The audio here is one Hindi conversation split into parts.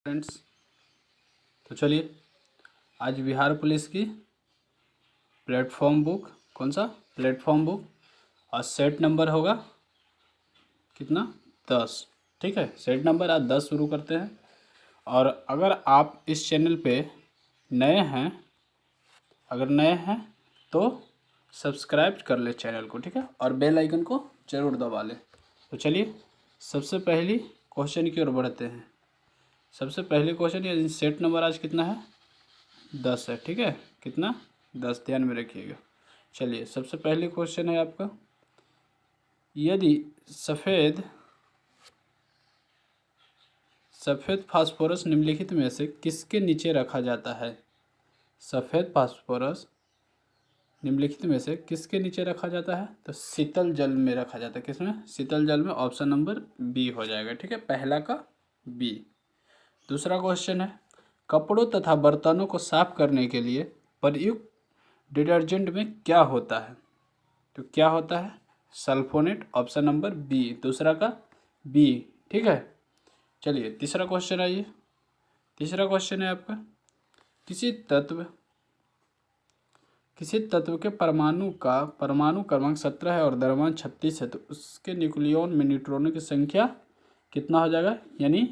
फ्रेंड्स, तो चलिए आज बिहार पुलिस की प्लेटफॉर्म बुक, कौन सा प्लेटफॉर्म बुक, और सेट नंबर होगा कितना 10। ठीक है, सेट नंबर आज 10 शुरू करते हैं। और अगर आप इस चैनल पे नए हैं तो सब्सक्राइब कर ले चैनल को, ठीक है, और बेल आइकन को ज़रूर दबा ले। तो चलिए सबसे पहली क्वेश्चन की ओर बढ़ते हैं। सबसे पहले क्वेश्चन, ये सेट नंबर आज कितना है 10 है। ठीक है, कितना 10, ध्यान में रखिएगा। चलिए सबसे पहले क्वेश्चन है आपका, यदि सफ़ेद फास्फोरस निम्नलिखित में से किसके नीचे रखा जाता है। सफ़ेद फास्फोरस निम्नलिखित में से किसके नीचे रखा जाता है, तो शीतल जल में रखा जाता है। किसमें? शीतल जल में। ऑप्शन नंबर बी हो जाएगा। ठीक है, पहला का बी। दूसरा क्वेश्चन है, कपड़ों तथा बर्तनों को साफ करने के लिए प्रयुक्त डिटर्जेंट में क्या होता है, तो क्या होता है? सल्फोनेट। ऑप्शन नंबर बी, दूसरा का बी। ठीक है, चलिए तीसरा क्वेश्चन आइए। तीसरा क्वेश्चन है आपका, किसी तत्व के परमाणु क्रमांक 17 है और द्रव्यमान 36 है, तो उसके न्यूक्लियॉन में न्यूट्रॉनों की संख्या कितना हो जाएगा, यानी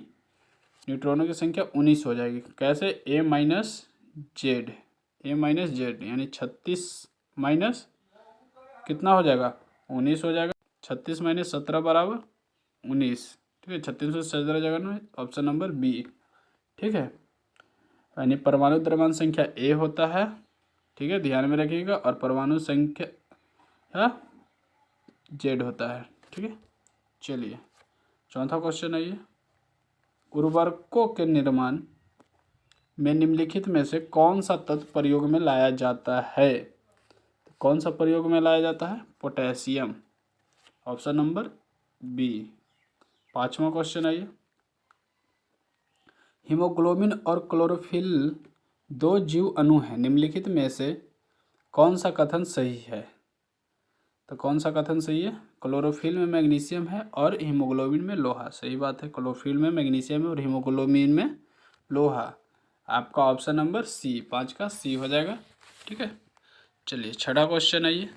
न्यूट्रॉनों की संख्या 19 हो जाएगी। कैसे? ए माइनस जेड यानी 36 माइनस कितना हो जाएगा, 19 हो जाएगा। 36 माइनस 17 बराबर 19। ठीक है, 36 से 17 जगह में ऑप्शन नंबर बी। ठीक है, यानी परमाणु द्रव्यमान संख्या ए होता है। ठीक है, ध्यान में रखिएगा, और परमाणु संख्या जेड होता है। ठीक है, चलिए चौथा क्वेश्चन है ये, उर्वरकों के निर्माण में निम्नलिखित में से कौन सा तत्व प्रयोग में लाया जाता है, तो कौन सा प्रयोग में लाया जाता है? पोटेशियम। Option number B. पांचवा क्वेश्चन है ये, हीमोग्लोबिन और क्लोरोफिल दो जीव अणु हैं, निम्नलिखित में से कौन सा कथन सही है, तो कौन सा कथन सही है? क्लोरोफिल में मैग्नीशियम है और हीमोग्लोबिन में लोहा। सही बात है, क्लोरोफिल में मैग्नीशियम है और हीमोग्लोबिन में लोहा। आपका ऑप्शन नंबर सी, 5 का सी हो जाएगा। ठीक है, चलिए छठा क्वेश्चन है ये।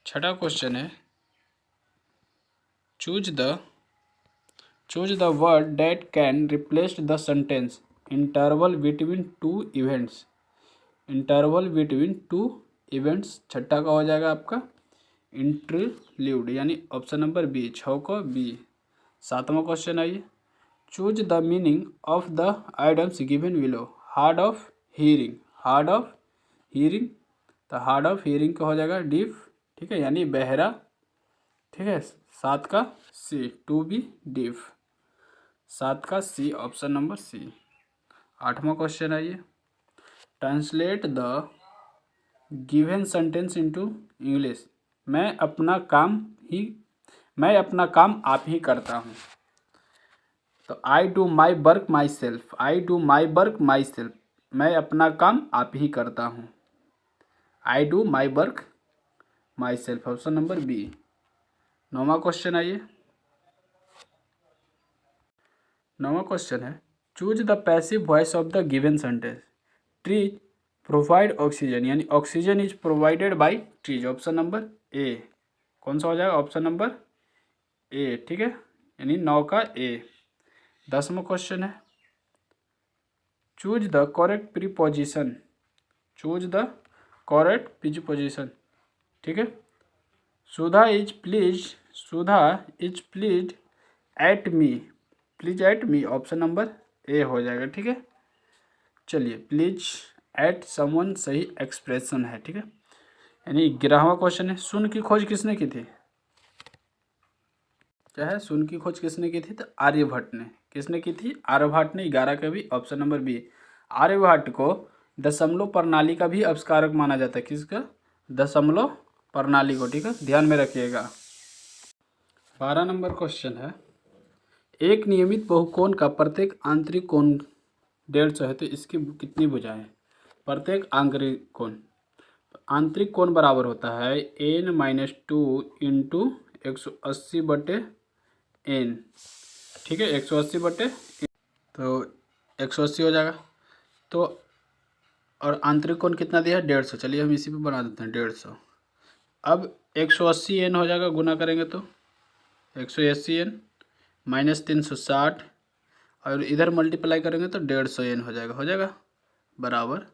छठा क्वेश्चन है, choose the word that can replace the sentence interval between two events. छठा का हो जाएगा आपका इंटरल्यूड, यानी ऑप्शन नंबर बी, 6 को बी। सातवां क्वेश्चन आइए, choose the meaning of the items given below. Hard of hearing तो हार्ड ऑफ हियरिंग का हो जाएगा डीफ। ठीक है, यानी बहरा। ठीक है, 7 का सी, टू बी डीफ। 7 का सी, ऑप्शन नंबर सी। आठवां क्वेश्चन आइए, translate the given sentence into English. मैं अपना काम आप ही करता हूँ, तो I do my work myself. मैं अपना काम आप ही करता हूँ। I do my work myself, option number B. 9वां क्वेश्चन आइए। 9वां क्वेश्चन है, choose the passive voice of the given sentence. Trees provide oxygen, यानी oxygen is provided by trees. Option number A, कौन सा हो जाएगा? Option number A. ठीक है, यानी 9 का ए। 10वां क्वेश्चन है, चूज द करेक्ट प्रीपोजिशन। ठीक है, Sudha is pleased at me. Option number A हो जाएगा। ठीक है, चलिए प्लीज एट समवन सही एक्सप्रेशन है। ठीक है, यानी 11वां क्वेश्चन है, शून्य की खोज किसने की थी? क्या है? शून्य की खोज किसने की थी? तो आर्यभट्ट ने। किसने की थी? आर्यभट्ट ने। 11 का भी ऑप्शन नंबर बी। आर्यभट्ट को दशमलव प्रणाली का भी आविष्कारक माना जाता है। किसका? दशमलव प्रणाली को। ठीक है, ध्यान में रखिएगा। 12 नंबर क्वेश्चन है, एक नियमित बहुकोण का प्रत्येक आंतरिक कोण 150 है, तो इसकी कितनी भुजाएं हैं? प्रत्येक आंतरिक कोण बराबर होता है n-2 इंटू 180/n। ठीक है, 180/n। तो 180 हो जाएगा। तो और आंतरिक कोण कितना दिया है 150। चलिए हम इसी पे बना देते हैं 150। अब 180 n हो जाएगा, गुना करेंगे तो 180 n माइनस 360 और इधर मल्टीप्लाई करेंगे तो 150 n हो जाएगा बराबर।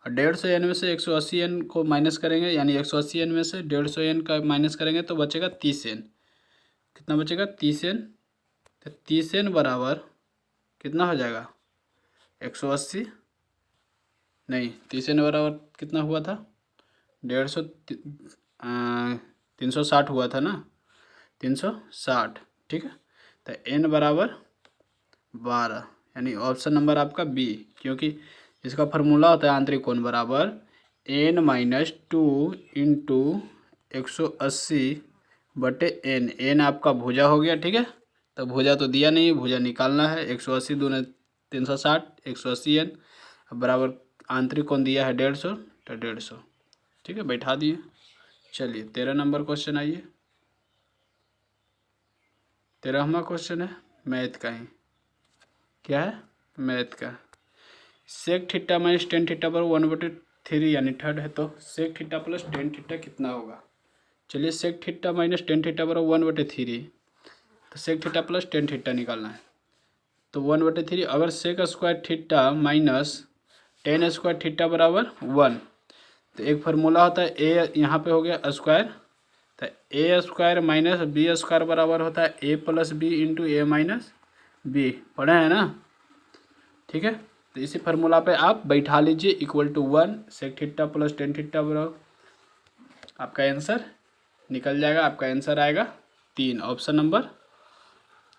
और 150 n में से 180 n को माइनस करेंगे, यानी 180 n में से 150 n का माइनस करेंगे तो बचेगा 30 n। कितना बचेगा 30 n। तो 30 n बराबर कितना हो जाएगा 180, नहीं 30 n बराबर कितना हुआ था 150 360 हुआ था ना, 360। ठीक है, तो n बराबर 12, यानी ऑप्शन नंबर आपका बी, क्योंकि इसका फार्मूला होता है आंतरिक कोण बराबर n-2 इंटू 180/n। n आपका भुजा हो गया। ठीक है, तो भुजा तो दिया नहीं, भुजा निकालना है। 180 दूने 360, 180 n बराबर आंतरिक कोण दिया है 150, तो 150। ठीक है, बैठा दिए। चलिए 13 नंबर क्वेश्चन आइए। 13वां क्वेश्चन है मैथ का ही। क्या है मैथ का। Sec theta minus tan theta पर 1/3 यानी थर्ड है, तो sec theta plus tan theta कितना होगा। चलिए sec theta minus tan theta पर 1/3, तो sec theta plus tan theta निकालना है। तो 1/3 अगर sec square theta minus tan square theta बराबर 1, तो एक फार्मूला होता है ए, यहाँ पे हो गया स्क्वायर, तो ए स्क्वायर माइनस बी स्क्वायर बराबर होता है ए प्लस बी इंटू ए माइनस बी। पढ़े हैं ना। ठीक है, तो इसी फार्मूला पे आप बैठा लीजिए equal to 1 sec theta plus tan theta बराबर, आपका आंसर निकल जाएगा। आपका आंसर आएगा 3, ऑप्शन नंबर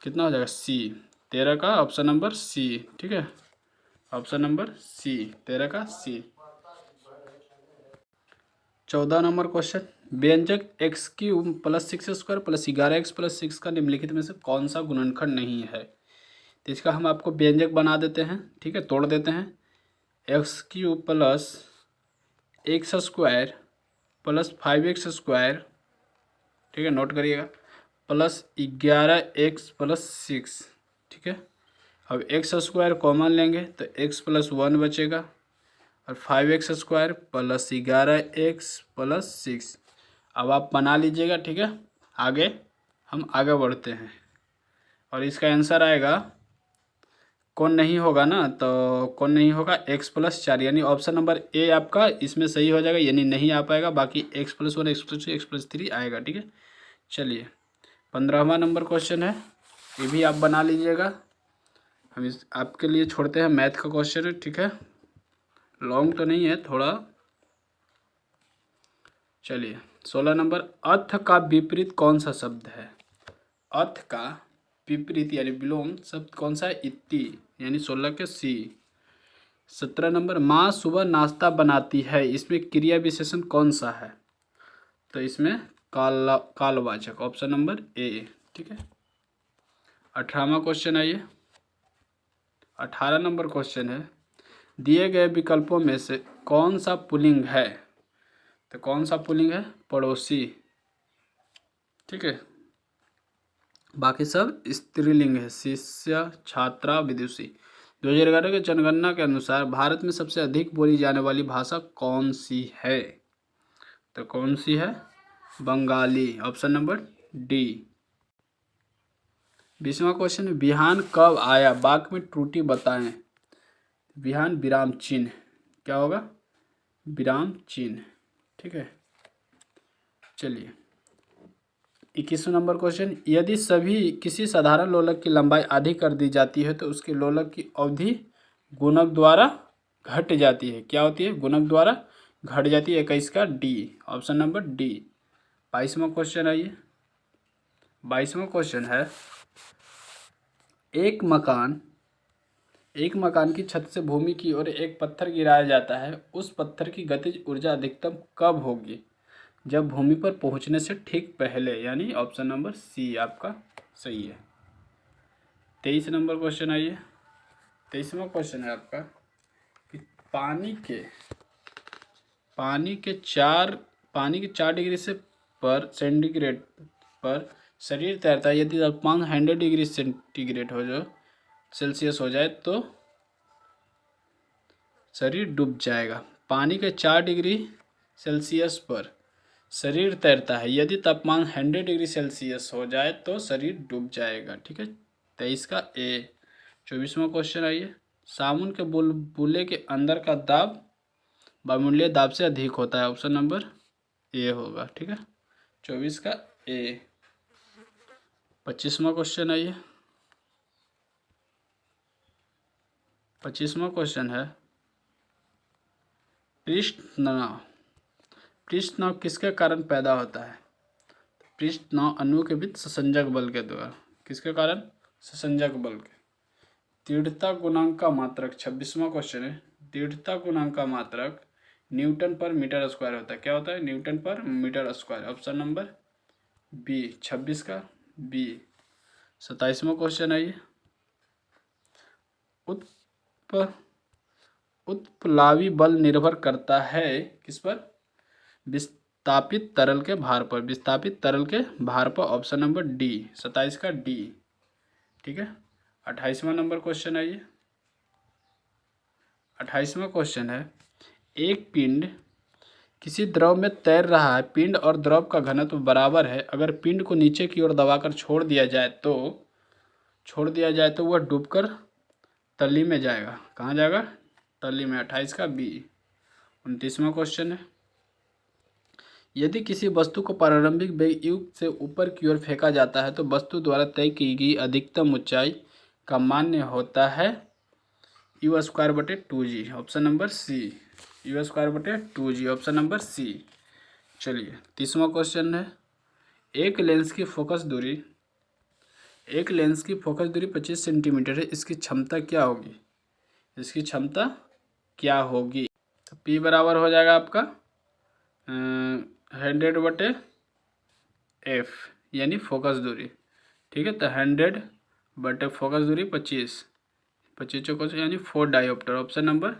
कितना हो जाएगा सी। 13 का ऑप्शन नंबर सी। ठीक है, ऑप्शन नंबर सी, 13 का सी। 14 नंबर क्वेश्चन, व्यंजक x³ plus 6² plus 11x plus 6 का निम्नलिखित में से कौन सा गुणनखंड नहीं है। तो इसका हम आपको व्यंजक बना देते हैं। ठीक है, तोड़ देते हैं। x³ plus x² plus 5x², ठीक है नोट करिएगा, प्लस 11x प्लस 6। ठीक है, अब x² कॉमन लेंगे तो x प्लस 1 बचेगा और 5x² प्लस 11x प्लस 6। अब आप बना लीजिएगा। ठीक है, आगे हम आगे बढ़ते हैं और इसका आंसर आएगा, कौन नहीं होगा ना, तो कौन नहीं होगा x प्लस 4, यानी ऑप्शन नंबर ए आपका इसमें सही हो जाएगा, यानी नहीं आ पाएगा। बाकी x plus 1 x plus 2 x plus 3 आएगा। ठीक है, चलिए 15वां नंबर क्वेश्चन है, ये भी आप बना लीजिएगा। हम इस आपके लिए छोड़ते हैं, मैथ का क्वेश्चन है। ठीक है, लॉन्ग तो नहीं है थोड़ा। चलिए 16 नंबर, अर्थ का विपरीत कौन सा शब्द है। अर्थ का विपरीत यानी विलोम शब्द कौन सा है, इति, यानी 16 के सी। 17 नंबर, माँ सुबह नाश्ता बनाती है, इसमें क्रिया विशेषण कौन सा है। तो इसमें कालवाचक, ऑप्शन नंबर ए। ठीक है, 18वां क्वेश्चन आइए। 18 नंबर क्वेश्चन है, दिए गए विकल्पों में से कौन सा पुल्लिंग है। तो कौन सा पुल्लिंग है, पड़ोसी। ठीक है, बाकी सब स्त्रीलिंग है, शिष्य छात्रा विदुषी। 2011 के जनगणना के अनुसार भारत में सबसे अधिक बोली जाने वाली भाषा कौन सी है। तो कौन सी है, बंगाली, ऑप्शन नंबर डी। 20वां क्वेश्चन, बिहान कब आया, वाक्य में त्रुटि बताएं। बिहान विराम चिन्ह, क्या होगा, विराम चिन्ह। ठीक है, चलिए 21वां नंबर क्वेश्चन, यदि सभी किसी साधारण लोलक की लंबाई आधी कर दी जाती है तो उसके लोलक की अवधि गुणक द्वारा घट जाती है। क्या होती है, गुणक द्वारा घट जाती है। 21 का डी, ऑप्शन नंबर डी। 22वां क्वेश्चन आइए। 22वां क्वेश्चन है, एक मकान की छत से भूमि की ओर एक पत्थर गिराया जाता है, उस पत्थर की गतिज ऊर्जा अधिकतम कब होगी, जब भूमि पर पहुंचने से ठीक पहले, यानी ऑप्शन नंबर सी आपका सही है। 23 नंबर क्वेश्चन आइए। 23वां क्वेश्चन है आपका कि पानी के 4 डिग्री से पर सेंटीग्रेड पर शरीर तैरता है, यदि तापमान 100 डिग्री सेंटीग्रेड हो जाए सेल्सियस हो जाए तो शरीर डूब जाएगा। पानी के 4 डिग्री सेल्सियस पर शरीर तैरता है, यदि तापमान 100 डिग्री सेल्सियस हो जाए तो शरीर डूब जाएगा। ठीक है, 23 का ए। 24वां क्वेश्चन आइए। साबुन के बुलबुले के अंदर का दाब वायुमंडलीय दाब से अधिक होता है, ऑप्शन नंबर ए होगा। ठीक है, 24 का ए। 25वां क्वेश्चन आइए। 25वां क्वेश्चन है पृष्ठ तनाव। पृष्ठ तनाव किसके कारण पैदा होता है? पृष्ठ तनाव अणुओं के बीच ससंजक बल के द्वारा। किसके कारण? ससंजक बल के। दृढ़ता गुणांक का मात्रक, 26वां क्वेश्चन है। दृढ़ता गुणांक का मात्रक न्यूटन पर मीटर स्क्वायर होता है। क्या होता है? न्यूटन पर metre square, option number B. 26 का बी। 27वां क्वेश्चन आइए। उत्प्लावी बल निर्भर करता है किस पर? विस्थापित तरल के भार पर। विस्थापित तरल के भार पर, ऑप्शन नंबर डी। 27 का डी। ठीक है, 28वां नंबर क्वेश्चन आइए। 28वां क्वेश्चन है एक पिंड किसी द्रव में तैर रहा है। पिंड और द्रव का घनत्व बराबर है। अगर पिंड को नीचे की ओर दबाकर छोड़ दिया जाए तो वह डूबकर तली में जाएगा। कहाँ जाएगा? तली में। 28 का बी। 29वां क्वेश्चन है यदि किसी वस्तु को प्रारंभिक वेग u से ऊपर की ओर फेंका जाता है तो वस्तु द्वारा तय की गई अधिकतम ऊंचाई का मान होता है u²/2g, option number C. u²/2g, option number C. चलिए, 30वां क्वेश्चन है एक लेंस की फोकस दूरी 25 सेंटीमीटर है। इसकी क्षमता क्या होगी? तो P बराबर हो जाएगा आपका 100/f, यानी फोकस दूरी। ठीक है, तो 100/फोकस दूरी 25 चौको यानी 4 डायोप्टर, ऑप्शन नंबर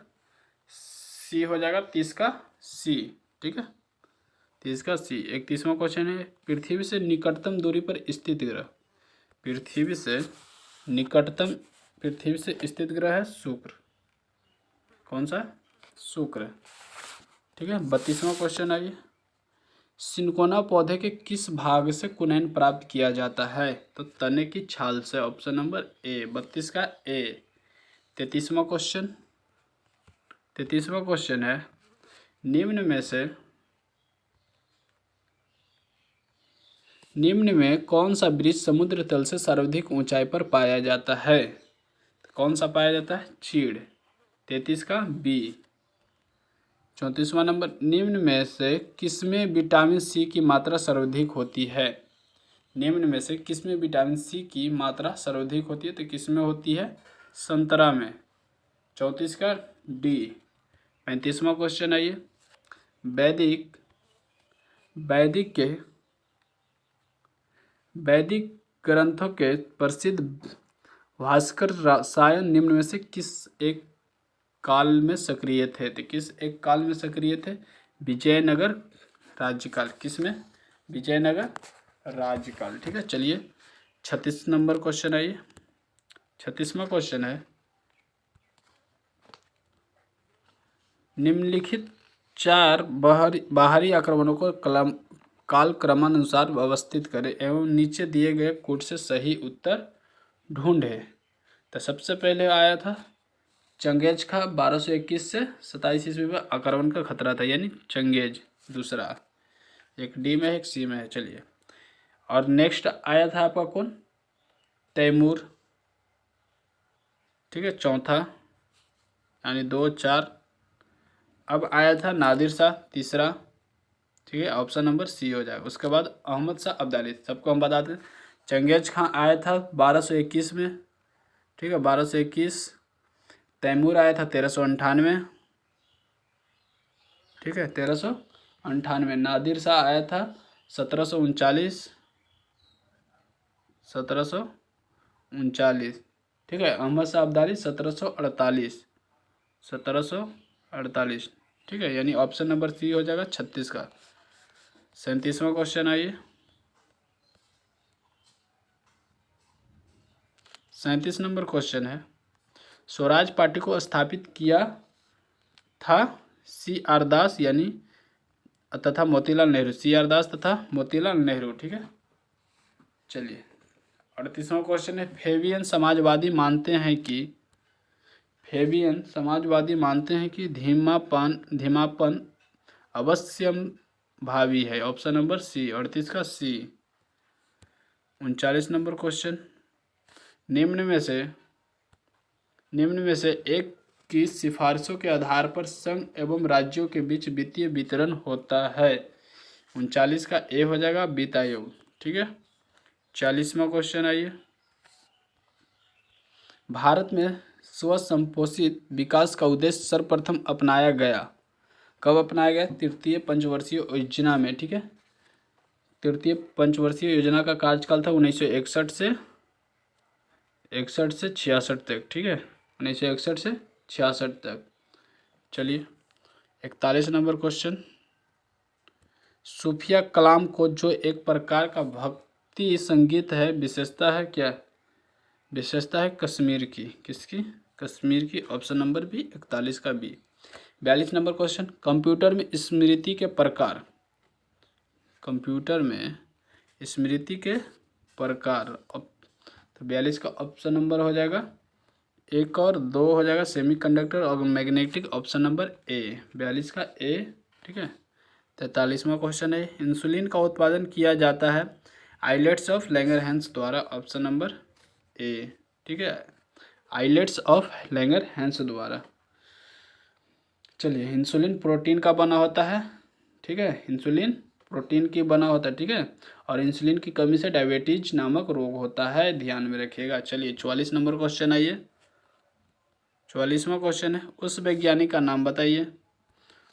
सी हो जाएगा। 30 का सी। ठीक है, 30 का सी। 31वां क्वेश्चन है पृथ्वी से निकटतम दूरी पर स्थित ग्रह। पृथ्वी से स्थित ग्रह है शुक्र। कौन सा? शुक्र। ठीक है, 32वां क्वेश्चन आइए। सिनकोना पौधे के किस भाग से कुनैन प्राप्त किया जाता है? तो तने की छाल से, ऑप्शन नंबर ए। 32 का ए। 33वां क्वेश्चन है निम्न में कौन सा वृक्ष समुद्र तल से सर्वाधिक ऊंचाई पर पाया जाता है? कौन सा पाया जाता है? चीड़। 33 का बी। 34वां नंबर निम्न में से किसमें विटामिन सी की मात्रा सर्वाधिक होती है? निम्न में से किसमें विटामिन सी की मात्रा सर्वाधिक होती है? तो किसमें होती है? संतरा में। 34 का डी। 35वां क्वेश्चन आइए। वैदिक ग्रंथों के प्रसिद्ध भास्कर रसायन निम्न में से किस एक काल में सक्रिय थे? तो किस एक काल में सक्रिय थे? विजयनगर राज्यकाल। किसमें? विजयनगर राज्यकाल। ठीक है, चलिए 36 नंबर क्वेश्चन आइए। 36वां क्वेश्चन है निम्नलिखित 4 बाहरी आक्रमणों को कालक्रमानुसार व्यवस्थित करें एवं नीचे दिए गए कोड से सही उत्तर ढूंढें। तो सबसे पहले आया था चंगेज का 1221 से 27 ईस्वी में आक्रमण का खतरा था, यानी चंगेज। दूसरा एक डी में है, एक सी में है। चलिए, और नेक्स्ट आया था आपका कौन? तैमूर। ठीक है, चौथा, यानी 2 4। अब आया था नादिर शाह, तीसरा। ठीक है, ऑप्शन नंबर सी हो जाएगा। उसके बाद अहमद शाह अब्दाली, सबको हम बता दें। चंगेज खां आया था 1221 में। ठीक है, 1221। तैमूर आया था 1398। ठीक है, 1398। नादिर शाह आया था 1739। 1739। ठीक है, अहमद शाह अब्दाली 1748। 1748। ठीक है, यानी ऑप्शन नंबर सी हो जाएगा 36 का। 37वां क्वेश्चन आइए। 37 नंबर क्वेश्चन है, स्वराज पार्टी को स्थापित किया था CR दास यानी तथा मोतीलाल नेहरू, CR दास तथा मोतीलाल नेहरू। ठीक है, चलिए 38वां क्वेश्चन है, फेबियन मानते हैं कि धीमापन अवश्यम भावी है। ऑप्शन नंबर सी, 38 का सी। 39 नंबर क्वेश्चन, निम्न में से एक की सिफारिशों के आधार पर संघ एवं राज्यों के बीच वित्तीय वितरण होता है। 39 का ए हो जाएगा, वित्त आयोग। ठीक है, 40वां क्वेश्चन आइए, भारत में स्वसंपोषित विकास का उद्देश्य सर्वप्रथम अपनाया गया। कब अपनाया गया? तृतीय पंचवर्षीय योजना में। ठीक है, तृतीय पंचवर्षीय योजना का कार्यकाल था 1961 से 66 तक। ठीक है, 1961 से 66 तक। चलिए 41 नंबर क्वेश्चन, सूफिया कलाम को जो एक प्रकार का भक्ति संगीत है, विशेषता है क्या? विशेषता है कश्मीर की। किसकी? कश्मीर की। ऑप्शन नंबर बी, 41 का बी। 42 नंबर क्वेश्चन, कंप्यूटर में स्मृति के प्रकार, कंप्यूटर में स्मृति के प्रकार, तो 42 का ऑप्शन नंबर हो जाएगा 1 और 2 हो जाएगा, सेमीकंडक्टर और मैग्नेटिक। ऑप्शन नंबर ए, 42 का ए। ठीक है, 43वां क्वेश्चन है, इंसुलिन का उत्पादन किया जाता है आइलेट्स ऑफ लैंगरहैंस द्वारा। Option number A. ठीक है, आइलेट्स ऑफ लैंगरहैंस द्वारा। चलिए, इंसुलिन प्रोटीन का बना होता है। ठीक है, इंसुलिन प्रोटीन की बना होता है। ठीक है, और इंसुलिन की कमी से डायबिटीज नामक रोग होता है, ध्यान में रखिएगा। चलिए 44 नंबर क्वेश्चन आइए, 44वां क्वेश्चन है, उस वैज्ञानिक का नाम बताइए।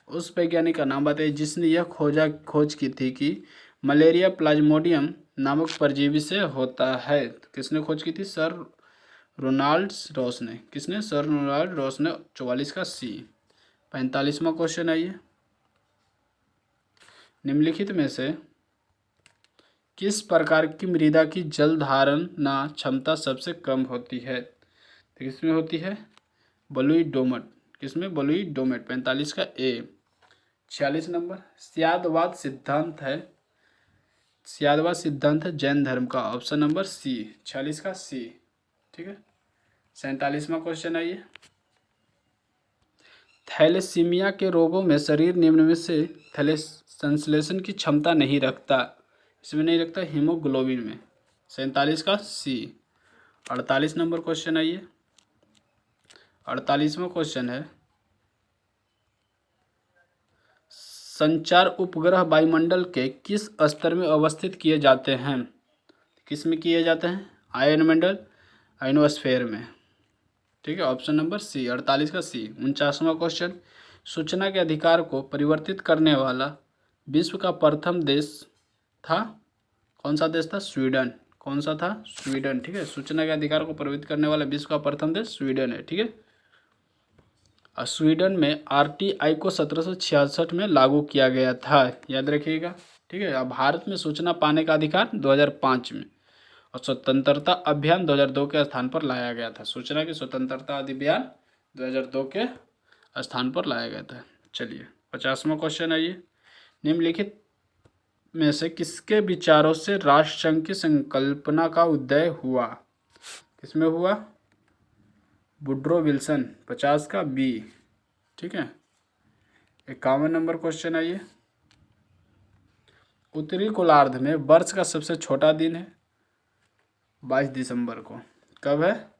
उस वैज्ञानिक का नाम बताइए जिसने यह खोज की थी कि मलेरिया प्लाज्मोडियम नामक परजीवी से होता है। तो किसने खोज की थी? सर रोनाल्ड रॉस ने। किसने? सर रोनाल्ड रॉस ने। 44 का सी। 45वां क्वेश्चन आइए, निम्नलिखित में से किस प्रकार की मृदा की जल धारणा क्षमता सबसे कम होती है? तो किसमें होती है? बलुई डोमट। किसमें? बलुई डोमट। 45 का ए। 46 नंबर, स्यादवाद सिद्धांत है जैन धर्म का। ऑप्शन नंबर सी, 46 का सी। ठीक है, 47वां क्वेश्चन आइए, थैलेसीमिया के रोगों में शरीर निम्न में से संश्लेषण की क्षमता नहीं रखता। इसमें नहीं रखता, हीमोग्लोबिन में। 47 का सी। 48 नंबर क्वेश्चन आइए, 48वां क्वेश्चन है, संचार उपग्रह वायुमंडल के किस स्तर में अवस्थित किए जाते हैं? किस में किए जाते हैं? आयनमंडल, आयनोस्फेयर में। ठीक है, ऑप्शन नंबर सी, 48 का सी। 49वां क्वेश्चन, सूचना के अधिकार को परिवर्तित करने वाला विश्व का प्रथम देश था? कौन सा देश था? स्वीडन। कौन सा था? स्वीडन। ठीक है, सूचना के अधिकार को परिवर्तित करने वाला विश्व का प्रथम देश स्वीडन है। ठीक है, और स्वीडन में RTI को 1766 में लागू किया गया था, याद रखिएगा। ठीक है, अब भारत में सूचना पाने का अधिकार 2005 में, और स्वतंत्रता अभियान 2002 के स्थान पर लाया गया था। सूचना की स्वतंत्रता अभियान 2002 के स्थान पर लाया गया था। चलिए 50वां क्वेश्चन आइए, निम्नलिखित में से किसके विचारों से राष्ट्रसंघ की संकल्पना का उदय हुआ? किसमें हुआ? Woodrow Wilson. 50 का बी। ठीक है, 51 नंबर क्वेश्चन आइए, उत्तरी गोलार्ध में वर्ष का सबसे छोटा दिन है 22 दिसंबर को। कब है?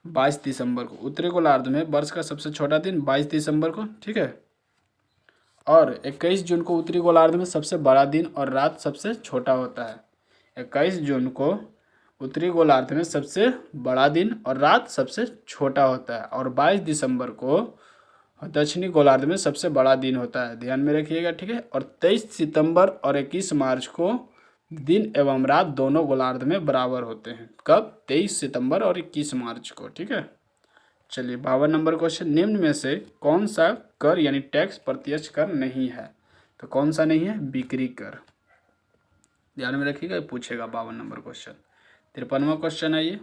22 दिसंबर को। उत्तरी गोलार्ध में वर्ष का सबसे छोटा दिन 22 दिसंबर को। ठीक है, और 21 जून को उत्तरी गोलार्ध में सबसे बड़ा दिन और रात सबसे छोटा होता है। 21 जून को उत्तरी गोलार्ध में सबसे बड़ा दिन और रात सबसे छोटा होता है, और 22 दिसंबर को दक्षिणी गोलार्ध में सबसे बड़ा दिन होता है, ध्यान में रखिएगा। ठीक है, और 23 सितंबर और 21 मार्च को दिन एवं रात दोनों गोलार्ध में बराबर होते हैं। कब? 23 सितंबर और 21 मार्च को। ठीक है, चलिए 52 नंबर क्वेश्चन, निम्न में से कौन सा कर यानी टैक्स प्रत्यक्ष कर नहीं है? तो कौन सा नहीं है? बिक्री कर। ध्यान में रखिएगा, पूछेगा 52 नंबर क्वेश्चन। 53वां क्वेश्चन आइए,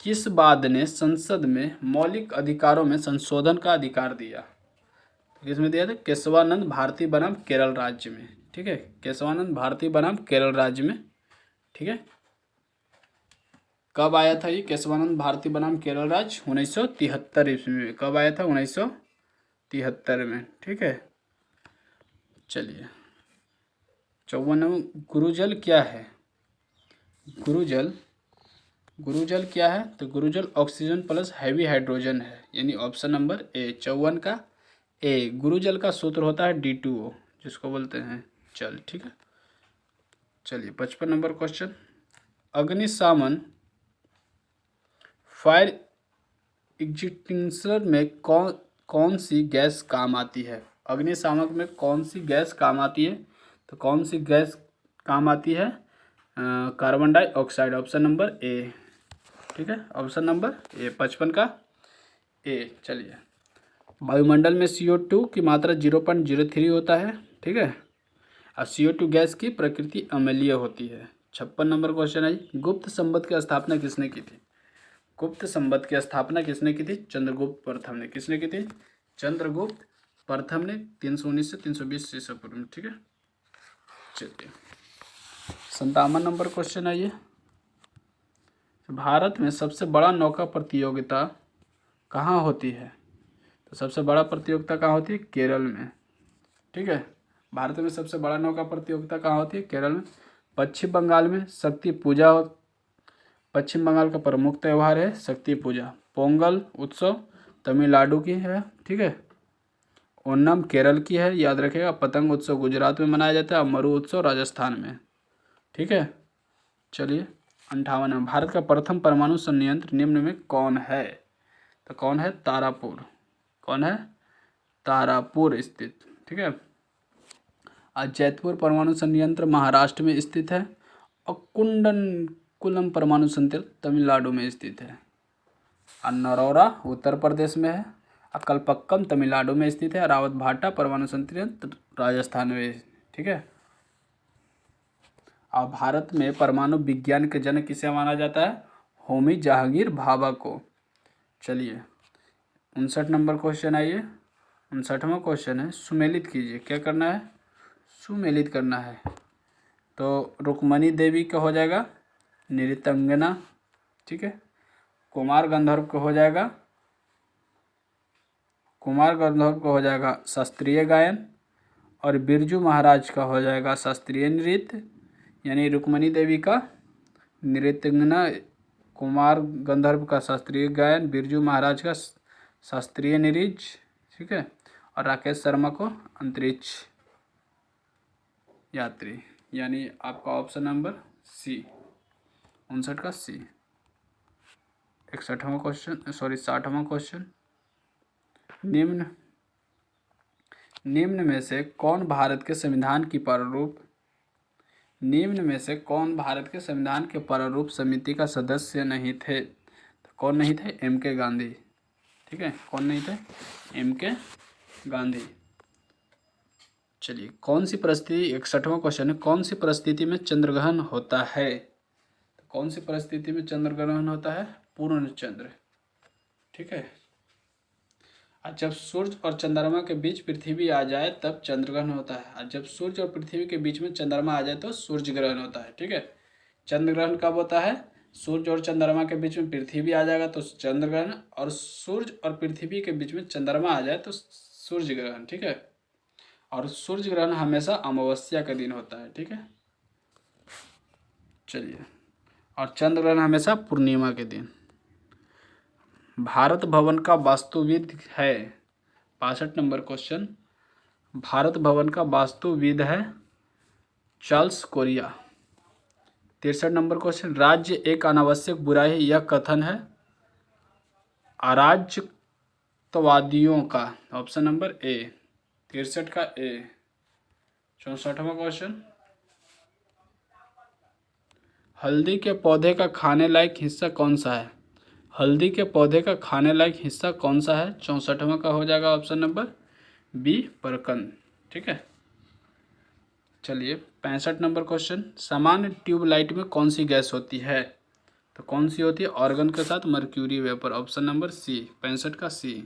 किस वाद ने संसद में मौलिक अधिकारों में संशोधन का अधिकार दिया? किसमें दिया था? केशवानंद भारती बनाम केरल राज्य में। ठीक है, केशवानंद भारती बनाम केरल राज्य में। ठीक है, कब आया था ये केशवानंद भारती बनाम केरल राज्य? 1973 ईस्वी में। कब आया था? 1973 में। ठीक है, चलिए 54 गुरुजल क्या है? गुरुजल क्या है? तो गुरुजल ऑक्सीजन प्लस हैवी हाइड्रोजन है, यानी ऑप्शन नंबर ए 54 का ए। गुरुजल का सूत्र होता है D2O, जिसको बोलते हैं जल। ठीक है, चलिए 55 नंबर क्वेश्चन, अग्निशामन फायर एग्जिस्टिंग्विशर में कौन सी गैस काम आती है? अग्निशामक में कौन सी गैस काम आती है? तो कौन सी गैस काम आती है? Carbon dioxide, option number A. ठीक है, ऑप्शन नंबर ए 55 का ए। चलिए, वायुमंडल में CO2 की मात्रा 0.03 होता है। ठीक है, और CO2 गैस की प्रकृति अम्लीय होती है। 56 नंबर क्वेश्चन है, गुप्त संवत की स्थापना किसने की थी? गुप्त संवत की स्थापना किसने की थी? चंद्रगुप्त प्रथम ने। किसने की थी? चंद्रगुप्त प्रथम ने 319 से 320 ईसा पूर्व में। ठीक है, चलिए 57 नंबर क्वेश्चन है ये, भारत में सबसे बड़ा नौका प्रतियोगिता कहाँ होती है? तो सबसे बड़ा प्रतियोगिता कहाँ होती है? केरल में। ठीक है, भारत में सबसे बड़ा नौका प्रतियोगिता कहाँ होती है? केरल में। पश्चिम बंगाल में शक्ति पूजा, पश्चिम बंगाल का प्रमुख त्यौहार है शक्ति पूजा। पोंगल उत्सव तमिलनाडु की है। ठीक है, ओणम केरल की है, याद रखिएगा। पतंग उत्सव गुजरात में मनाया जाता है, और मरु उत्सव राजस्थान में। ठीक है, चलिए 58, भारत का प्रथम परमाणु संयंत्र निम्न में कौन है? तो कौन है? तारापुर। कौन है? तारापुर स्थित। ठीक है, आज जैतपुर परमाणु संयंत्र महाराष्ट्र में स्थित है, और कुंडनकुलम परमाणु संयंत्र तमिलनाडु में स्थित है, और नरौरा उत्तर प्रदेश में है, और कलपक्कम तमिलनाडु में स्थित है, और रावत भाटा परमाणु संयंत्र राजस्थान में। ठीक है, और भारत में परमाणु विज्ञान के जनक किसे माना जाता है? होमी जहांगीर भाभा को। चलिए 59 नंबर क्वेश्चन आइए, 59वां क्वेश्चन है, सुमेलित कीजिए। क्या करना है? सुमेलित करना है। तो रुक्मणी देवी का हो जाएगा नृत्यांगना। ठीक है, कुमार गंधर्व का हो जाएगा शास्त्रीय गायन, और बिरजू महाराज का हो जाएगा शास्त्रीय नृत्य, यानी रुक्मणी देवी का नृत्यांगना, कुमार गंधर्व का शास्त्रीय गायन, बिरजू महाराज का शास्त्रीय नृत्य। ठीक है, और राकेश शर्मा को अंतरिक्ष यात्री, यानी आपका ऑप्शन नंबर सी 59 का सी। 61वां क्वेश्चन, 60वां क्वेश्चन, निम्न में से कौन भारत के संविधान के प्रारूप समिति का सदस्य नहीं थे? तो कौन नहीं थे? M.K. गांधी। ठीक है, कौन नहीं थे? M.K. गांधी। चलिए कौन सी परिस्थिति, 61वां क्वेश्चन है, कौन सी परिस्थिति में चंद्रग्रहण होता है? तो कौन सी परिस्थिति में चंद्रग्रहण होता है? पूर्ण चंद्र। ठीक है, और जब सूर्य और चंद्रमा के बीच पृथ्वी आ जाए तब चंद्रग्रहण होता है, और जब सूर्य और पृथ्वी के बीच में चंद्रमा आ जाए तो सूर्य ग्रहण होता है। ठीक है, चंद्रग्रहण कब होता है? सूर्य और चंद्रमा के बीच में पृथ्वी आ जाएगा तो चंद्रग्रहण, और सूर्य और पृथ्वी के बीच में चंद्रमा आ जाए तो सूर्य ग्रहण। ठीक है, और सूर्य ग्रहण हमेशा अमावस्या के दिन होता है। ठीक है, चलिए, और चंद्र ग्रहण हमेशा पूर्णिमा के दिन। भारत भवन का वास्तुविद है, 62 नंबर क्वेश्चन, भारत भवन का वास्तुविद है चार्ल्स कोरिया। 63 नंबर क्वेश्चन, राज्य एक अनावश्यक बुराई है, यह कथन है अराजकवादियों का, ऑप्शन नंबर ए 63 का ए। 64वां क्वेश्चन, हल्दी के पौधे का खाने लायक हिस्सा कौन सा है? हल्दी के पौधे का खाने लायक हिस्सा कौन सा है? 64वां का हो जाएगा ऑप्शन नंबर बी परकन। ठीक है, चलिए 65 नंबर क्वेश्चन, सामान्य ट्यूबलाइट में कौन सी गैस होती है? तो कौन सी होती है ऑर्गन के साथ? Mercury vapour, option number C, 65 का सी।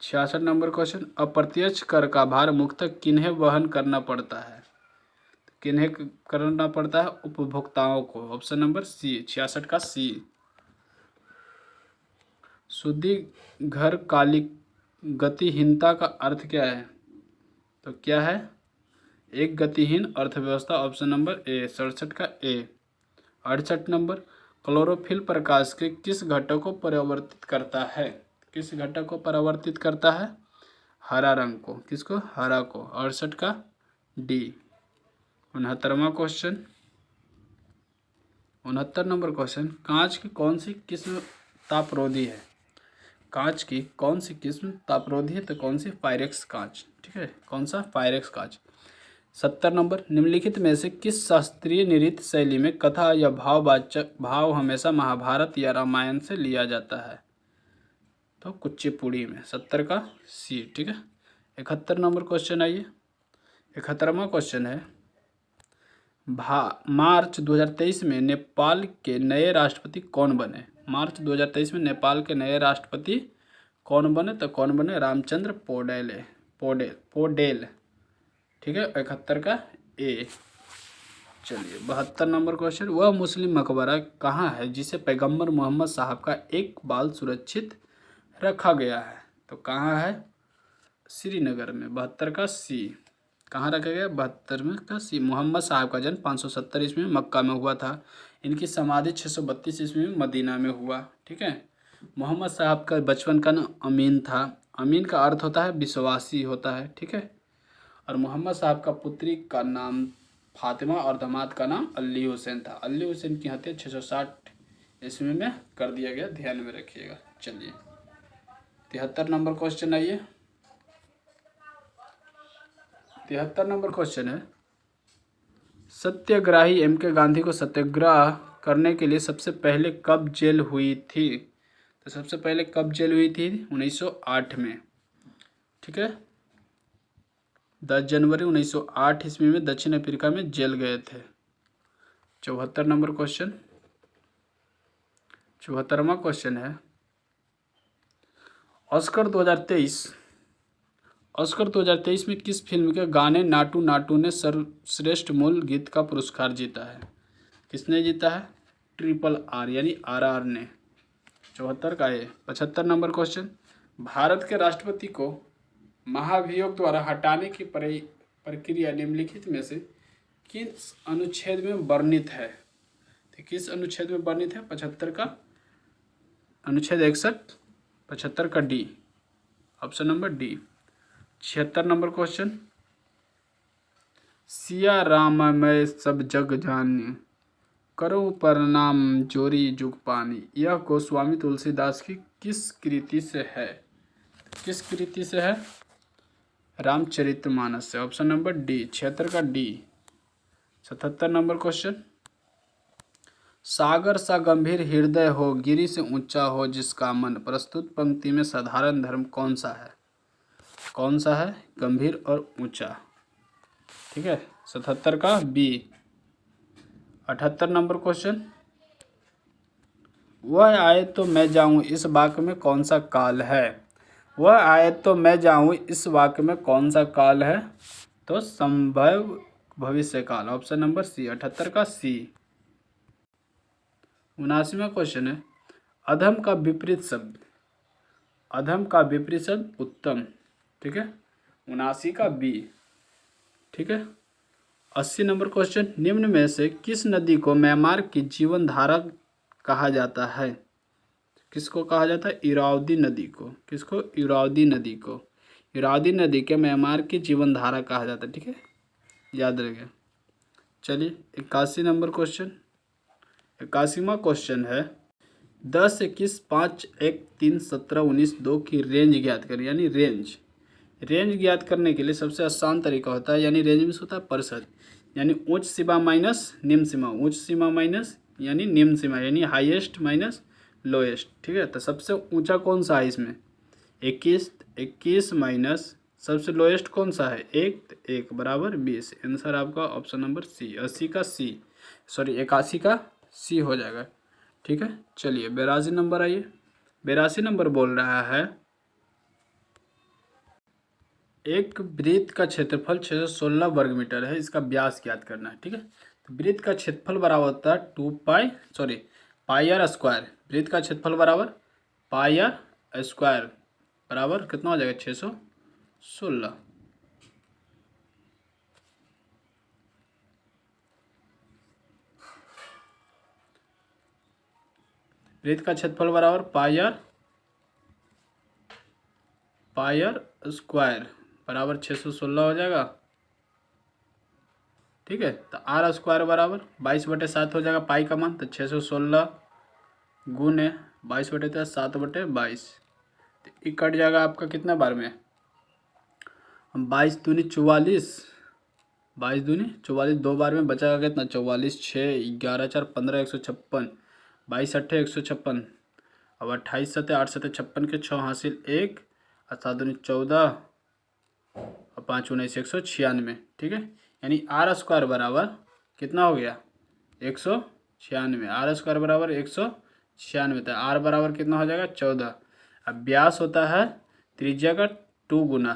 66 नंबर क्वेश्चन, अप्रत्यक्ष कर का भार मुख्यतः किन्हें वहन करना पड़ता है? किन्हें करना पड़ता है? उपभोक्ताओं को, ऑप्शन नंबर सी, 66 का सी। शुद्धि घर कालिक गतिहीनता का अर्थ क्या है? तो क्या है? एक गतिहीन अर्थव्यवस्था, ऑप्शन नंबर ए, 67 का ए। 68 नंबर, क्लोरोफिल प्रकाश के किस घटक को परावर्तित करता है? किस घटक को परावर्तित करता है? हरा रंग को। किसको? हरा को। 68 का डी। 69वां क्वेश्चन, 69 नंबर क्वेश्चन, कांच की कौन सी किस्म तापरोधी है? कांच की कौन सी किस्म तापरोधी है? तो कौन सी? पायरेक्स कांच। ठीक है, कौन सा? पायरेक्स कांच। 70 नंबर, निम्नलिखित में से किस शास्त्रीय नृत्य शैली में कथा या भाववाचक भाव हमेशा महाभारत या रामायण से लिया जाता है? तो कुचिपुड़ी में। 70 का सी। ठीक है, 71 नंबर क्वेश्चन आइए। 71वां क्वेश्चन है, मार्च 2023 में नेपाल के नए राष्ट्रपति कौन बने? मार्च 2023 में नेपाल के नए राष्ट्रपति कौन बने? तो कौन बने? रामचंद्र पोडेल। ठीक है, 71 का ए। चलिए 72 नंबर क्वेश्चन, वह मुस्लिम मकबरा कहाँ है जिसे पैगंबर मोहम्मद साहब का एक बाल सुरक्षित रखा गया है? तो कहाँ है? श्रीनगर में। 72 का सी। कहाँ रखा गया? 72 में का सी। मोहम्मद साहब का जन्म 570 ईस्वी में मक्का में हुआ था। इनकी समाधि 632 ईस्वी में मदीना में हुआ। ठीक है, मोहम्मद साहब का बचपन का नाम अमीन था। अमीन का अर्थ होता है विश्वासी होता है। ठीक है, और मोहम्मद साहब का पुत्री का नाम फातिमा और दामाद का नाम अली हुसैन था। अली हुसैन की हत्या 660 ईस्वी में कर दिया गया, ध्यान में रखिएगा। चलिए 73 नंबर क्वेश्चन आइए। 73 नंबर क्वेश्चन है, सत्याग्रही एम के गांधी को सत्याग्रह करने के लिए सबसे पहले कब जेल हुई थी? तो सबसे पहले कब जेल हुई थी? 1908 में। ठीक है, 10 जनवरी 1908 ईस्वी में दक्षिण अफ्रीका में जेल गए थे। 74 नंबर क्वेश्चन, 74वां क्वेश्चन है, ऑस्कर 2023 में किस फिल्म के गाने नाटू नाटू ने सर्वश्रेष्ठ मूल गीत का पुरस्कार जीता है? किसने जीता है? RRR यानी RR ने। 74 का है। 75 नंबर क्वेश्चन, भारत के राष्ट्रपति को महाभियोग द्वारा हटाने की प्रक्रिया निम्नलिखित में से किस अनुच्छेद में वर्णित है? तो किस अनुच्छेद में वर्णित है? 75 का अनुच्छेद 61, 75 का D, option number D. 76 number question, Siya Ram मैं सब जग जानी, करो प्रणाम जोरी जुग पानी, यह गोस्वामी तुलसीदास की किस कृति से है? किस कृति से है? रामचरितमानस से, ऑप्शन नंबर डी, 76 का डी। 77 नंबर क्वेश्चन, सागर सा गंभीर हृदय हो, गिरि से ऊंचा हो जिसका मन, प्रस्तुत पंक्ति में साधारण धर्म कौन सा है? कौन सा है? गंभीर और ऊंचा। ठीक है, 77 का बी। 78 नंबर क्वेश्चन, वह आए तो मैं जाऊं इस वाक्य में कौन सा काल है? वह आए तो मैं जाऊं इस वाक्य में कौन सा काल है? तो संभव भविष्य काल, ऑप्शन नंबर सी, 78 का सी। 79वां क्वेश्चन है, अधम का विपरीत शब्द, अधम का विपरीत शब्द उत्तम। ठीक है, 79 का बी। ठीक है, 80 नंबर क्वेश्चन, निम्न में से किस नदी को म्यांमार की जीवन धारा कहा जाता है? किसको कहा जाता है? इरावदी नदी को। किसको? इरावदी नदी को। इरावदी नदी के म्यांमार की जीवन धारा कहा जाता है। ठीक है, याद रखें। चलिए 81 नंबर क्वेश्चन, 81वां क्वेश्चन है, 10, 21, 5, 1, 3, 17, 19, 2 की रेंज ज्ञात करें। यानी रेंज ज्ञात करने के लिए सबसे आसान तरीका होता है, यानी रेंज में होता है परिषद, यानी उच्च सीमा माइनस निम्न सीमा, उच्च सीमा माइनस यानी निम्न सीमा, यानी हाईएस्ट माइनस लोएस्ट। ठीक है, तो सबसे ऊंचा कौन सा है इसमें? 21 माइनस सबसे लोएस्ट कौन सा है? 1, तो 1 बराबर 20। आंसर आपका ऑप्शन नंबर सी, 80 का सी, सॉरी 81 का सी हो जाएगा। ठीक है, चलिए 82 नंबर आइए। 82 नंबर बोल रहा है एक वृत्त का क्षेत्रफल 616 वर्ग मीटर है, इसका व्यास ज्ञात करना है। ठीक है, तो वृत्त का क्षेत्रफल बराबर होता है पाई आर स्क्वायर। वृत्त का क्षेत्रफल बराबर पाई आर स्क्वायर बराबर कितना हो जाएगा? 616। वृत्त का क्षेत्रफल बराबर पाई आर स्क्वायर बराबर 616 हो जाएगा। ठीक है, तो आर स्क्वायर बराबर 22/7 हो जाएगा पाई का मान, तो 616 गुने 22/7/22, तो ये कट जाएगा आपका कितना बार में? 22 दूनी 44, 22 दूनी 44, 2 बार में बचाएगा कितना? 44, 6, 11, 4, 15, 156, 22 अट्ठे 156, अब 28 सतह 8 सतह 56 के 6 हासिल 1, और 7 दूनी 14, और 5 19 196। ठीक है, यानी आर स्क्वायर बराबर कितना हो गया? 196। आर स्क्वायर बराबर 196, तो आर बराबर कितना हो जाएगा? 14। अब व्यास होता है त्रिज्या का 2 गुना,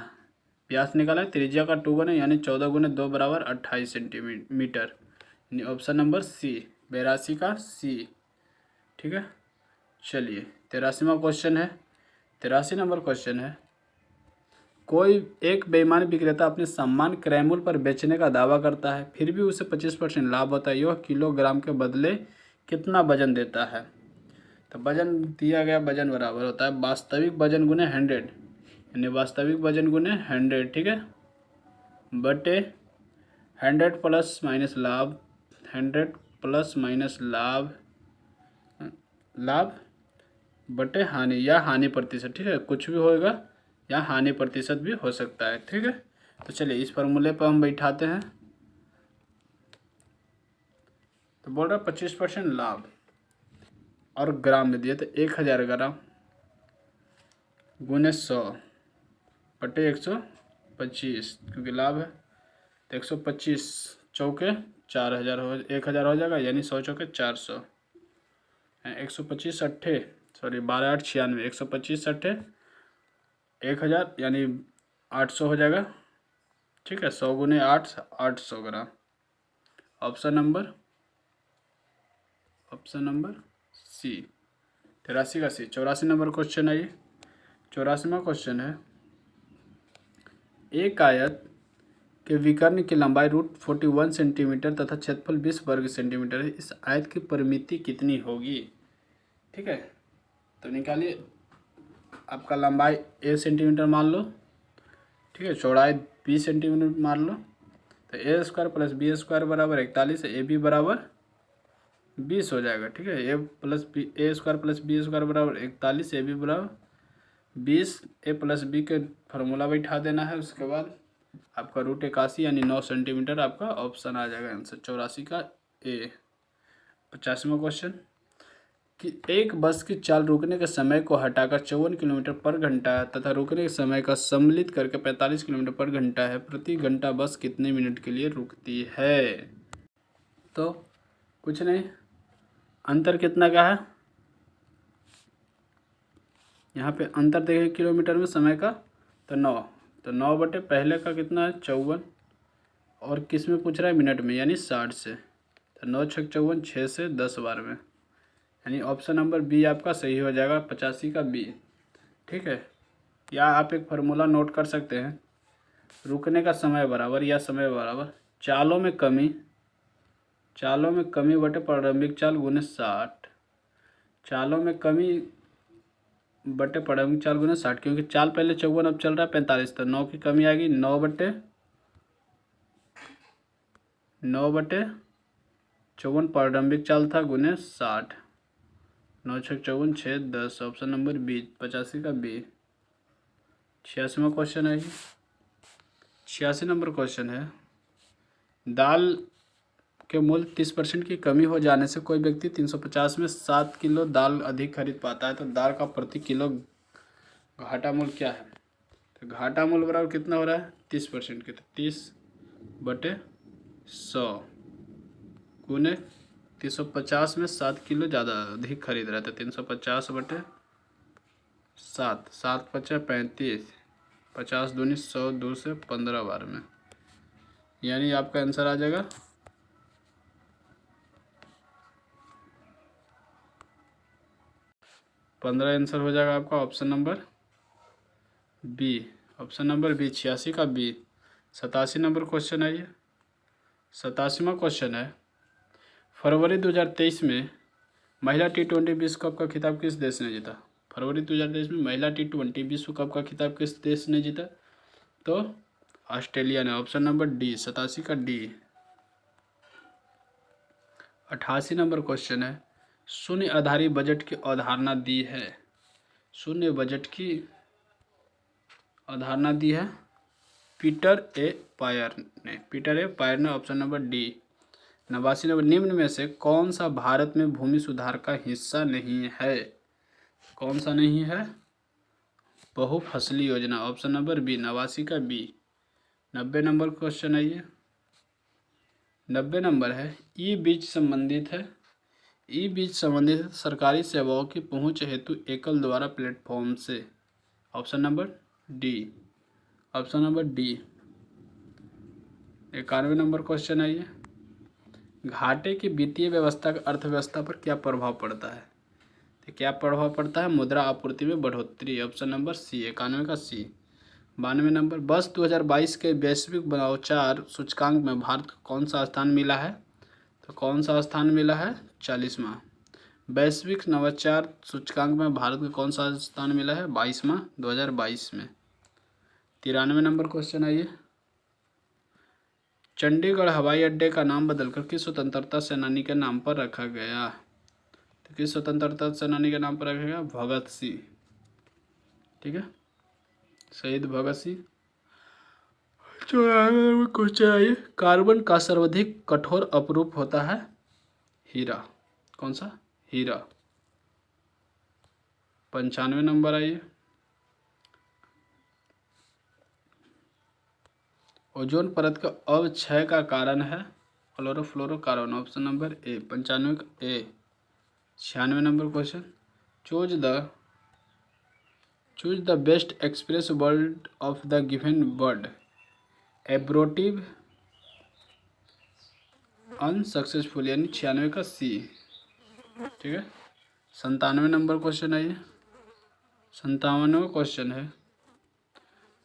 व्यास निकाला है त्रिज्या का 2 गुना, यानी 14 गुने 2 बराबर 28 सेंटीमीटर, यानी ऑप्शन नंबर सी, 82 का सी। ठीक है, चलिए 83वां क्वेश्चन है। 83 नंबर क्वेश्चन है, कोई एक बेईमान विक्रेता अपने सामान क्रय मूल्य पर बेचने का दावा करता है, फिर भी उसे 25% लाभ होता है। यह किलोग्राम के बदले कितना वजन देता है? तो वजन दिया गया, वजन बराबर होता है वास्तविक वजन गुने 100, यानी वास्तविक वजन गुने 100। ठीक है, बटे 100 प्लस माइनस लाभ, 100 प्लस माइनस लाभ, लाभ बटे हानि या हानि प्रतिशत। ठीक है, कुछ भी होएगा या हानि प्रतिशत भी हो सकता है। ठीक है, तो चलिए इस फॉर्मूले पर हम बैठाते हैं। तो बोल रहा 25% लाभ, और ग्राम में दिया तो 1000 ग्राम गुने 100 बटे 125, क्योंकि लाभ है तो 125 चौके 4000 हो, 1000 हो जाएगा, यानी 100 चौके 400, 125 अट्ठे सॉरी 12 8 96, 125 अट्ठे 1000, यानी 800 हो जाएगा। ठीक है, 100 गुने 8, 800 ग्राम। ऑप्शन नंबर सी, 83 का सी। 84 नंबर क्वेश्चन है ये। 84वां क्वेश्चन है, एक आयत के विकर्ण की लंबाई √41 सेंटीमीटर तथा क्षेत्रफल 20 वर्ग सेंटीमीटर है, इस आयत की परिमिति कितनी होगी? ठीक है, तो निकालिए। आपका लंबाई ए सेंटीमीटर मान लो, ठीक है, चौड़ाई 20 सेंटीमीटर मान लो, तो ए स्क्वायर प्लस बी स्क्वायर बराबर 41, ए बी बराबर 20 हो जाएगा। ठीक है, ए स्क्वायर प्लस बी स्क्वायर बराबर 41, ए बी बराबर 20, ए प्लस बी के फार्मूला बैठा देना है। उसके बाद आपका √81 यानी 9 सेंटीमीटर आपका ऑप्शन आ जाएगा आंसर 84 का ए। 50वां क्वेश्चन कि एक बस की चाल रुकने के समय को हटाकर 54 किलोमीटर पर घंटा है तथा रुकने के समय का सम्मिलित करके 45 किलोमीटर पर घंटा है, प्रति घंटा बस कितने मिनट के लिए रुकती है? तो कुछ नहीं, अंतर कितना का है? यहाँ पे अंतर देखें किलोमीटर में समय का, तो 9, तो 9 बटे पहले का कितना है? 54, और किस में पूछ रहा है? मिनट में, यानी 60 से, तो 9 6 54, 6 से 10 बार में, यानी ऑप्शन नंबर बी आपका सही हो जाएगा, 85 का बी। ठीक है, या आप एक फार्मूला नोट कर सकते हैं, रुकने का समय बराबर या समय बराबर चालों में कमी बटे प्रारंभिक चाल गुने 60, चालों में कमी बटे प्रारंभिक चाल गुने 60, क्योंकि चाल पहले 54, अब चल रहा है 45, तो 9 की कमी आएगी, 9 बटे 54 प्रारंभिक चाल था गुने 60, 9 6 54 6 10, ऑप्शन नंबर बी, 85 का बी। 86वां क्वेश्चन है, 86 नंबर क्वेश्चन है, दाल के मूल्य 30% की कमी हो जाने से कोई व्यक्ति 350 में 7 किलो दाल अधिक खरीद पाता है, तो दाल का प्रति किलो घाटा मूल्य क्या है? तो घाटा मूल्य बराबर कितना हो रहा है 30% के, तो 30/100 गुने 350 में 7 किलो ज़्यादा अधिक खरीद रहा था, 350/7, 7×5 = 35, 50 दूनी 100, 2 से 15 बार में, यानी आपका आंसर आ जाएगा 15। आंसर हो जाएगा आपका option number B. Option number B 86 का बी। 87 नंबर क्वेश्चन है ये। 87वां क्वेश्चन है, फरवरी 2023 में महिला T20 विश्व कप का खिताब किस देश ने जीता? फरवरी 2023 में महिला T20 विश्व कप का खिताब किस देश ने जीता? तो ऑस्ट्रेलिया ने। ऑप्शन नंबर डी 87 का डी। 88 नंबर क्वेश्चन है, शून्य आधारित बजट की अवधारणा दी है। शून्य बजट की अवधारणा दी है पीटर ए पायर ने। Option number D. 89 नंबर, निम्न में से कौन सा भारत में भूमि सुधार का हिस्सा नहीं है? कौन सा नहीं है? बहुफसली योजना। ऑप्शन नंबर बी 89 का बी। 90 नंबर क्वेश्चन है ये। 90 नंबर है, ई बीज संबंधित सरकारी सेवाओं की पहुंच हेतु एकल द्वारा प्लेटफॉर्म से। Option number D. Option number D. 91 number question है ये, घाटे की वित्तीय व्यवस्था का अर्थव्यवस्था पर क्या प्रभाव पड़ता है? तो क्या प्रभाव पड़ता है? मुद्रा आपूर्ति में बढ़ोतरी। ऑप्शन नंबर सी। 91 का सी। 92 नंबर, वर्ष 2022 के वैश्विक नवाचार सूचकांक में भारत को कौन सा स्थान मिला है? तो कौन सा स्थान मिला है? 40वां। वैश्विक नवाचार सूचकांक में भारत को कौन सा स्थान मिला है? 22वां 2022 में। 93 नंबर क्वेश्चन है ये, चंडीगढ़ हवाई अड्डे का नाम बदलकर किस स्वतंत्रता सेनानी के नाम पर रखा गया? तो किस स्वतंत्रता सेनानी के नाम पर रखा गया? भगत सिंह। ठीक है, शहीद भगत सिंह। क्वेश्चन है ये, कार्बन का सर्वाधिक कठोर अपरूप होता है? हीरा। कौन सा? हीरा। 95 नंबर है ये, ओजोन परत का अवक्षय का कारण है क्लोरोफ्लोरोकार्बन। Option number A. 95 का A. 96 number question, choose the best express word of the given word abortive unsuccessful, यानी 96 का सी। ठीक है, 97 नंबर क्वेश्चन है ये। 57वां क्वेश्चन है,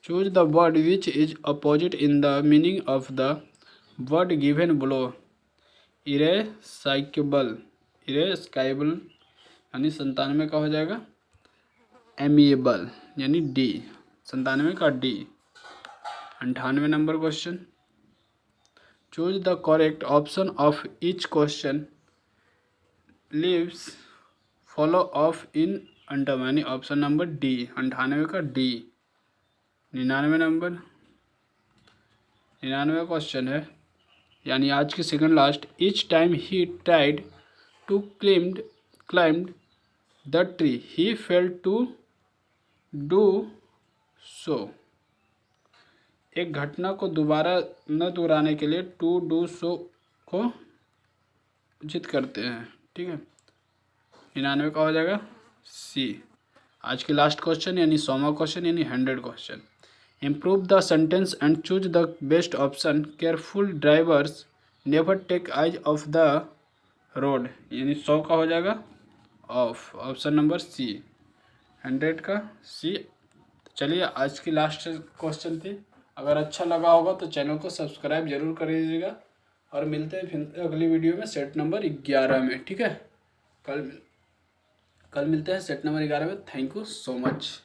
choose the word which is opposite in the meaning of the word given below. Irascible, यानी 97 का हो जाएगा एमिएबल, यानी डी। 97 का D. 98 number question, choose the correct option of each question lives follow of in अंडरमानी। Option number D. 98 का डी। 99 क्वेश्चन है, यानी आज की second last, each time he tried to climbed the tree he failed to do so. एक घटना को दोबारा न दोहराने के लिए टू डू सो को उचित करते हैं। ठीक है, 99 का हो जाएगा सी। आज की लास्ट क्वेश्चन यानी 100वां क्वेश्चन, यानी 100 question, improve the sentence and choose the best option, careful drivers never take eyes off the road, यानी 100 का हो जाएगा ऑफ। ऑप्शन नंबर सी। 100 का सी। चलिए, आज की लास्ट क्वेश्चन थी। अगर अच्छा लगा होगा तो चैनल को सब्सक्राइब जरूर कर लीजिएगा, और मिलते हैं फिर अगली वीडियो में सेट नंबर 11 में। ठीक है, कल मिलते हैं सेट नंबर 11 में। Thank you so much.